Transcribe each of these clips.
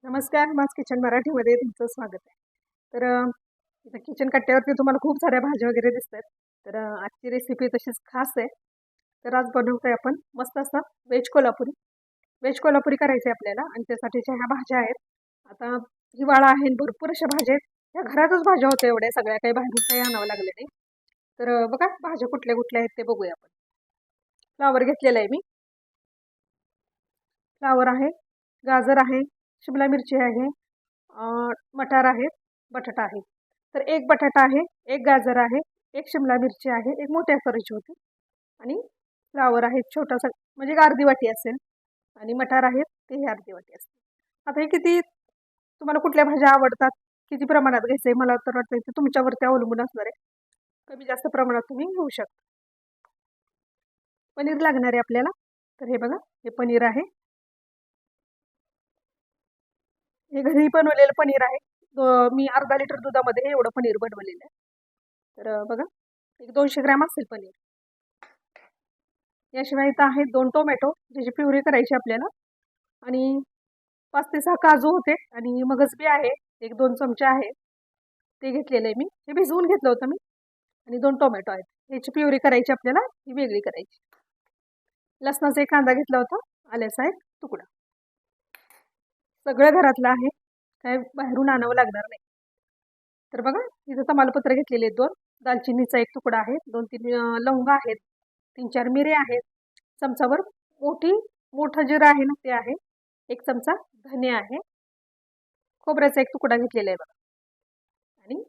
नमस्कार, मास किचन मराठीमध्ये तुमचं स्वागत आहे. तर इथं किचन कट्ट्यावरती तुम्हाला खूप साऱ्या भाज्या वगैरे दिसतात. तर आजची रेसिपी तशीच खास आहे. तर आज बनवतोय आपण मस्त असं व्हेज कोल्हापुरी. व्हेज कोल्हापुरी करायची आहे आपल्याला आणि त्यासाठीच्या ह्या भाज्या आहेत. आता हिवाळा आहे आणि भरपूर अशा भाज्या आहेत. ह्या घरातच भाज्या होत्या एवढ्या सगळ्या, काही बाहेरून काही आणावं लागले नाही. तर बघा भाज्या कुठल्या कुठल्या आहेत ते बघूया आपण. फ्लावर घेतलेला आहे मी. फ्लावर आहे, गाजर आहे, शिमला मिरची आहे, मटार आहेत, बटाटा आहे. तर एक बटाटा आहे, एक गाजर आहे, एक शिमला मिरची आहे, एक मोठ्या आकाराची होती आणि फ्लावर आहे छोटासा, म्हणजे एक अर्धी वाटी असेल आणि मटार आहेत ते ही अर्धी वाटी असते. आता हे किती तुम्हाला कुठल्या भाज्या आवडतात, किती प्रमाणात घ्यायचं मला तर वाटतं ते तुमच्यावरती अवलंबून असणार आहे. कमी जास्त प्रमाणात तुम्ही घेऊ शकता. पनीर लागणार आहे आपल्याला. तर हे बघा, हे पनीर आहे. हे घरी बनवलेलं पनीर आहे. मी अर्धा लिटर दुधामध्ये हे एवढं पनीर बनवलेलं आहे. तर बघा, एक 200 ग्रॅम असेल पनीर. याशिवाय इथं आहेत 2 टोमॅटो, ज्याची प्युरी करायची आपल्याला, आणि 5 ते 6 काजू होते आणि मगज बी आहे, एक 2 चमचे आहे, ते घेतलेलं आहे मी. हे भिजवून घेतलं होतं मी. आणि 2 टोमॅटो आहेत. ह्याची प्युरी करायची आपल्याला, ही वेगळी करायची. लसणाचा एक कांदा घेतला होता, आल्याचा एक तुकडा. सगळं घरातलं आहे, काय बाहेरून आणावं लागणार नाही. तर बघा, इथं तमालपत्र घेतलेले आहेत 2, दालचिनीचा एक तुकडा आहे, 2-3 लवंगा आहेत, 3-4 मिरे आहेत, चमचाभर मोठं जिरं आहे ना ते आहे, 1 चमचा धने आहे, खोबऱ्याचा एक तुकडा घेतलेला आहे बघा, आणि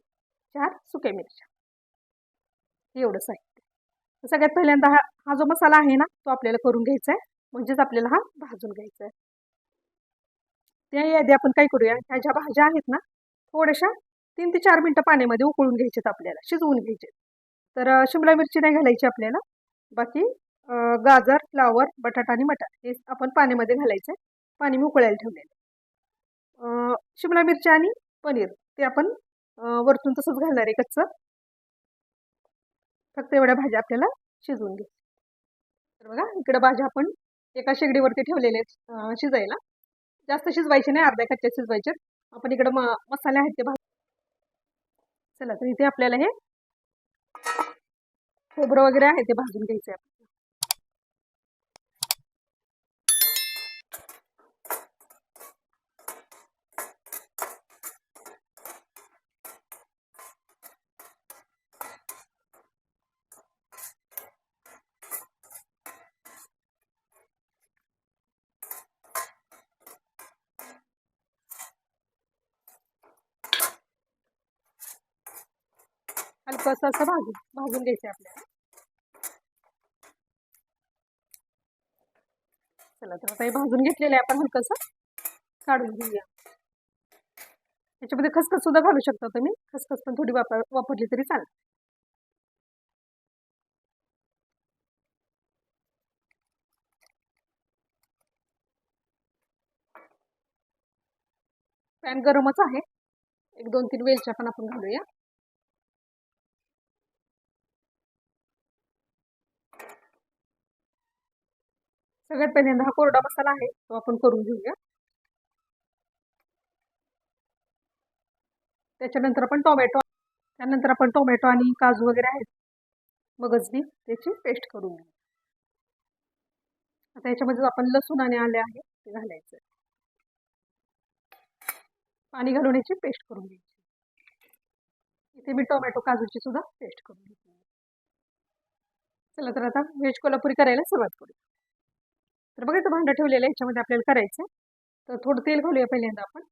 4 सुक्या मिरच्या. एवढं साहित्य. सगळ्यात पहिल्यांदा हा जो मसाला आहे ना तो आपल्याला करून घ्यायचा आहे, म्हणजेच आपल्याला हा भाजून घ्यायचा आहे. त्याआधी आपण काय करूया, ह्या ज्या भाज्या आहेत ना थोड्याशा 3 ते 4 मिनिटं पाण्यामध्ये उकळून घ्यायचेत आपल्याला, शिजवून घ्यायचे. तर शिमला मिरची नाही घालायची आपल्याला. बाकी गाजर, फ्लावर, बटाटा आणि मटार हे आपण पाण्यामध्ये घालायचं. पाणी मी उकळायला ठेवलेलं. शिमला मिरची आणि पनीर ते आपण वरतून तसंच घालणार आहे कच्चं. फक्त एवढ्या भाज्या आपल्याला शिजवून घ्यायच्या. तर बघा, इकडे भाज्या आपण एका शेगडीवरती ठेवलेले आहेत शिजायला. जास्त शिजवायचे नाही, अर्ध्या कच्च्या शिजवायचे. आपण इकडे मसाले आहेत ते चला, तर इथे आपल्याला हे खोबरं वगैरे आहे ते भाजून घ्यायचं आहे. हलकंसं असं भाजून घ्यायचं आपल्याला. चला, तर आता हे भाजून घेतलेलं आहे आपण, हलकंसं काढून घेऊया. याच्यामध्ये खसखस सुद्धा घालू शकता तुम्ही, खसखस पण थोडी वापरली तरी चालेल. पॅन गरमच आहे, एक 2-3 वेलच्या पण आपण घालूया. सगळ्यात पहिल्यांदा हा कोरडा मसाला आहे तो आपण करून घेऊया. त्यानंतर आपण टोमॅटो आणि काजू वगैरे आहेत, मगज बी, त्याची पेस्ट करून घेऊ. आता याच्यामध्ये आपण लसूण आणि आले आहे ते घालायचं. पाणी घालून याची पेस्ट करून घ्यायची. इथे मी टोमॅटो काजूची सुद्धा पेस्ट करून घेतली. चला, तर आता व्हेज कोल्हापुरी करायला सुरुवात करू. तर बघा, इथं भांडं ठेवलेलं आहे, याच्यामध्ये आपल्याला करायचं. तर थोडं तेल घालूया पहिल्यांदा आपण.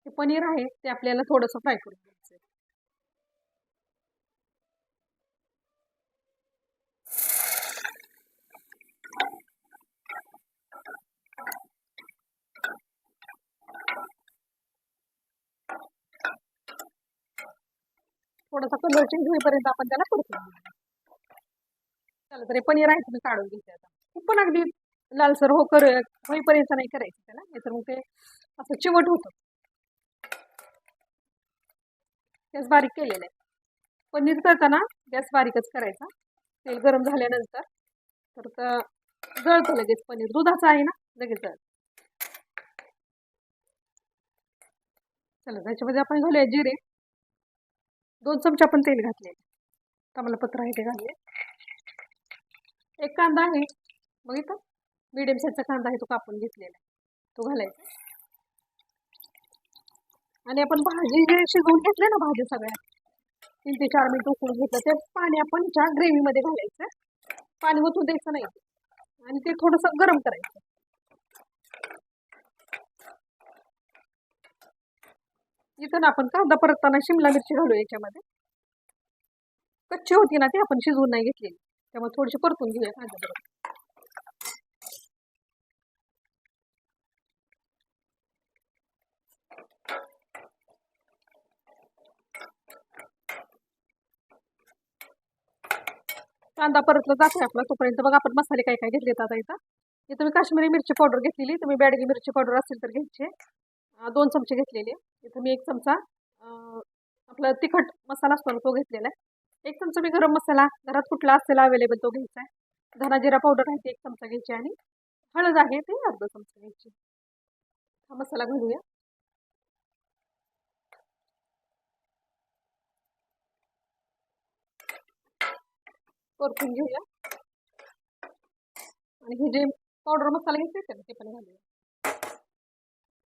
हे पनीर आहे ते आपल्याला थोडंसं फ्राय करून घ्यायचं. थोडासा कलर चेंज होईपर्यंत आपण त्याला परतून घेऊ. चला, तर हे पनीर आहे तुम्ही काढून घ्यायचं. आता खूप पण अगदी लालसर होईपर्यंत नाही करायचं त्याला, नाहीतर मग ते असं चिवट होतं. तेच बारीक केलेलं आहे. पनीर तळताना गॅस बारीकच करायचा. तेल गरम झाल्यानंतर तर जळतं लगेच पनीर. दुधाचं आहे ना, लगेच जळतं. चला त्याच्यामध्ये आपण घालूया जिरे. 2 चमचे आपण तेल घातले. तमालपत्र आहे ते घालूया. एक कांदा आहे बघितलं, मीडियम साईजचा कांदा आहे तो कापून घेतलेला आहे, तो घालायचा. आणि आपण भाजी जे शिजवून घेतले ना, भाजी सगळ्या 3 ते 4 मिनिट उकळून घेतलं ते पाणी आपण ज्या ग्रेव्हीमध्ये घालायचं. पाणी ओतून द्यायचं नाही आणि ते थोडंसं गरम करायचं. इथं ना आपण कांदा परतताना शिमला मिरची घालू याच्यामध्ये. कच्ची होती ना ती, आपण शिजवून नाही घेतलेली, त्यामुळे थोडीशी परतून घेऊया कांदा परत. कांदा परतला जातोय आपला तोपर्यंत बघा आपण मसाले काय काय घेतलेत. आता इथं मी काश्मीरी मिरची पावडर घेतलेली, तुम्ही बॅडगी मिरची पावडर असेल तर घ्यायचे. 2 चमचे घेतलेले. इथं मी 1 चमचा आपला तिखट मसाला असतो तो घेतलेला आहे. 1 चमचा मी गरम मसाला घरात कुठला असेल अवेलेबल तो घ्यायचा आहे. धना जिरा पावडर आहे ते 1 चमचा घ्यायची आणि हळद आहे ते अर्धा चमचा घ्यायची. हा मसाला घालूया. परतून घेऊया आणि हे जे पावडर मसाला घ्यायचे ना ते पण घालूया.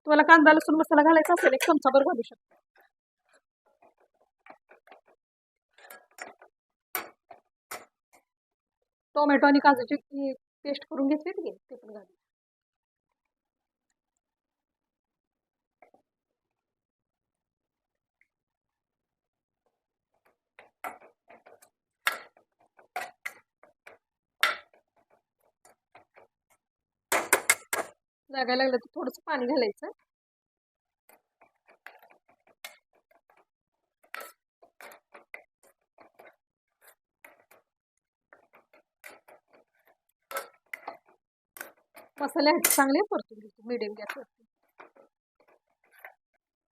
तुम्हाला कांदा लसूण मसाला घालायचा असेल 1 चमचा भर घालू शकता. टोमॅटो आणि काजूची पेस्ट करून घेतली ते पण घालूया. लागायला लागलं तर थोडंसं पाणी घालायचं. मसाले आहेत चांगले परतून घेतो मीडियम गॅसवरती.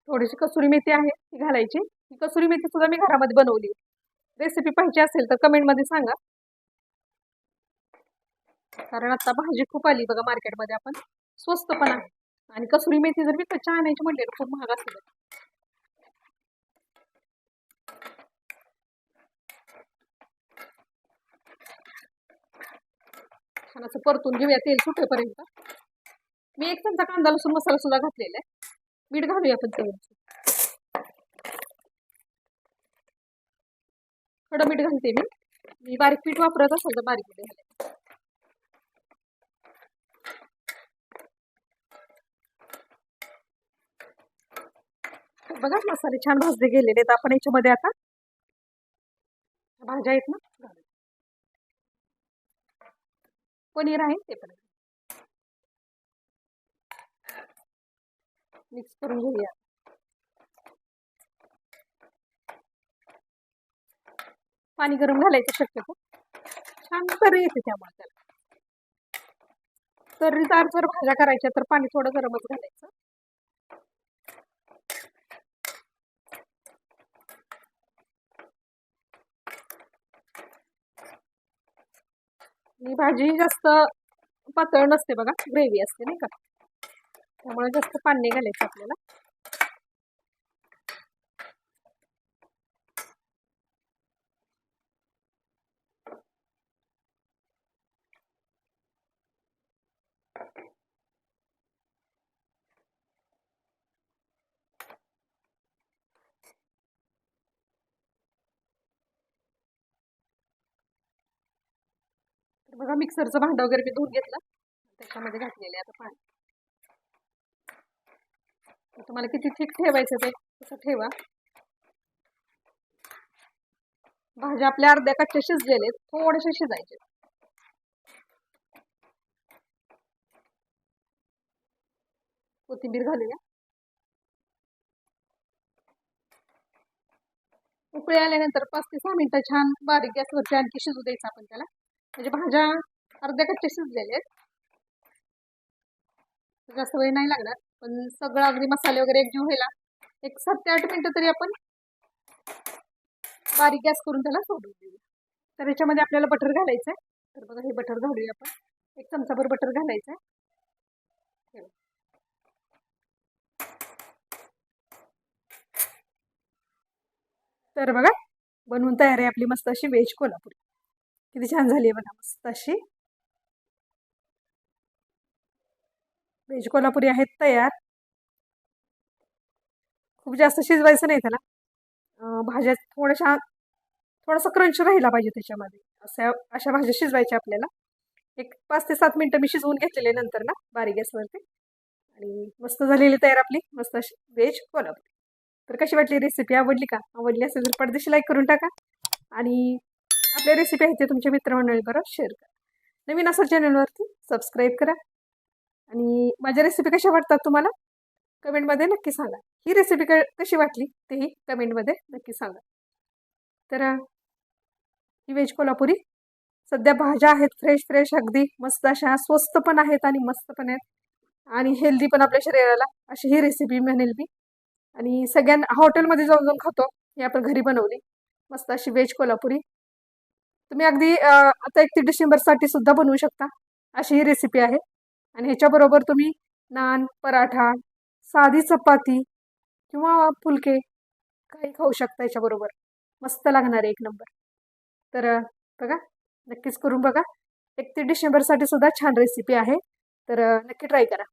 थोडीशी कसुरी मेथी आहे ती घालायची. ही कसुरी मेथी सुद्धा मी घरामध्ये बनवली. रेसिपी पाहिजे असेल तर कमेंटमध्ये सांगा, कारण आता भाजी खूप आली बघा मार्केटमध्ये. आपण स्वस्त पण आहे आणि कसुरी मेथी जर विकतची आणायची म्हटले तर खूप महाग असेल. छान असं परतून घेऊया तेल सुटेपर्यंत. मी 1 चमचा कांदा लसूण मसाला सुद्धा घातलेला आहे. मीठ घालूया आपण चवीनुसार. थोडं मीठ घालते मी बारीक पीठ वापरत असेल तर बारीक मीठ घालायचं. बघा मसाले छान भाजले गेलेले आहेत. आपण याच्यामध्ये आता भाज्या आहेत ना, पनीर आहे ते पण मिक्स करून घेऊया. पाणी गरम घालायचं शक्यतो, छान तरी येते त्यामुळे. त्याला तर्रीदार जर भाज्या करायच्या तर पाणी थोडं गरमच घालायचं. ही भाजी जास्त पातळ नसते बघा, ग्रेव्ही असते नाही का, त्यामुळे जास्त पाणी नाही घालायचं आपल्याला. बघा मिक्सरचं भांडं वगैरे मी धुवून घेतलं, त्याच्यामध्ये घातलेले आता पाणी. तुम्हाला किती थिक ठेवायचं ते तसं ठेवा. भाज्या आपल्या अर्ध्या कच्च्या शिजलेले, थोडेसे शिजायचे. कोथिंबीर घालूया. उकळी आल्यानंतर 5 ते 6 मिनिटं छान बारीक गॅसवरती आणखी शिजू द्यायचं आपण त्याला. म्हणजे भाज्या अर्ध्या कच्च्या शिजलेल्या आहेत, जास्त वेळ नाही लागणार. पण सगळं अगदी मसाले वगैरे एकजीव व्हायला 1 7 ते 8 मिनिटं तरी आपण बारीक गॅस करून त्याला सोडून देऊया. तर याच्यामध्ये आपल्याला बटर घालायचं आहे. तर बघा हे बटर घालूया आपण. 1 चमचाभर बटर घालायचं आहे. तर बघा बनवून तयार आहे आपली मस्त अशी व्हेज कोल्हापुरी. किती छान झाली आहे बघा, मस्त अशी व्हेज कोल्हापुरी आहेत तयार. खूप जास्त शिजवायचं नाही त्याला. भाज्या थोडासा क्रंच राहिला पाहिजे त्याच्यामध्ये. अशा भाज्या शिजवायच्या आपल्याला. एक 5 ते 7 मिनटं मी शिजवून घेतलेले नंतर ना बारीक गॅसवरती. आणि मस्त झालेली तयार आपली मस्त अशी व्हेज कोल्हापुरी. तर कशी वाटली रेसिपी? आवडली का? आवडली असेल तर पडदेशी लाईक करून टाका. आणि आपल्या रेसिपी आहेत ते तुमच्या मित्रमंडळीबरोबर शेअर करा. नवीन असेल चॅनलवरती सबस्क्राईब करा. आणि माझ्या रेसिपी कशा वाटतात तुम्हाला कमेंटमध्ये नक्की सांगा. ही रेसिपी कशी वाटली तेही कमेंटमध्ये नक्की सांगा. तर ही व्हेज कोल्हापुरी सध्या भाज्या आहेत फ्रेश अगदी मस्त अशा, स्वस्त पण आहेत आणि मस्त पण आहेत आणि हेल्दी पण आपल्या शरीराला, अशी ही रेसिपी म्हणेल मी. आणि सगळ्यांना हॉटेलमध्ये जाऊन खातो, ही आपण घरी बनवली मस्त अशी व्हेज कोल्हापुरी. तुम्ही अगदी आता 31 डिसेंबरसाठी सुद्धा बनवू शकता, अशी ही रेसिपी आहे. आणि ह्याच्याबरोबर तुम्ही नान, पराठा, साधी चपाती किंवा फुलके काही खाऊ शकता याच्याबरोबर. मस्त लागणार आहे, 1 नंबर. तर बघा नक्कीच करून बघा. 31 डिसेंबरसाठी सुद्धा छान रेसिपी आहे. तर नक्की ट्राय करा.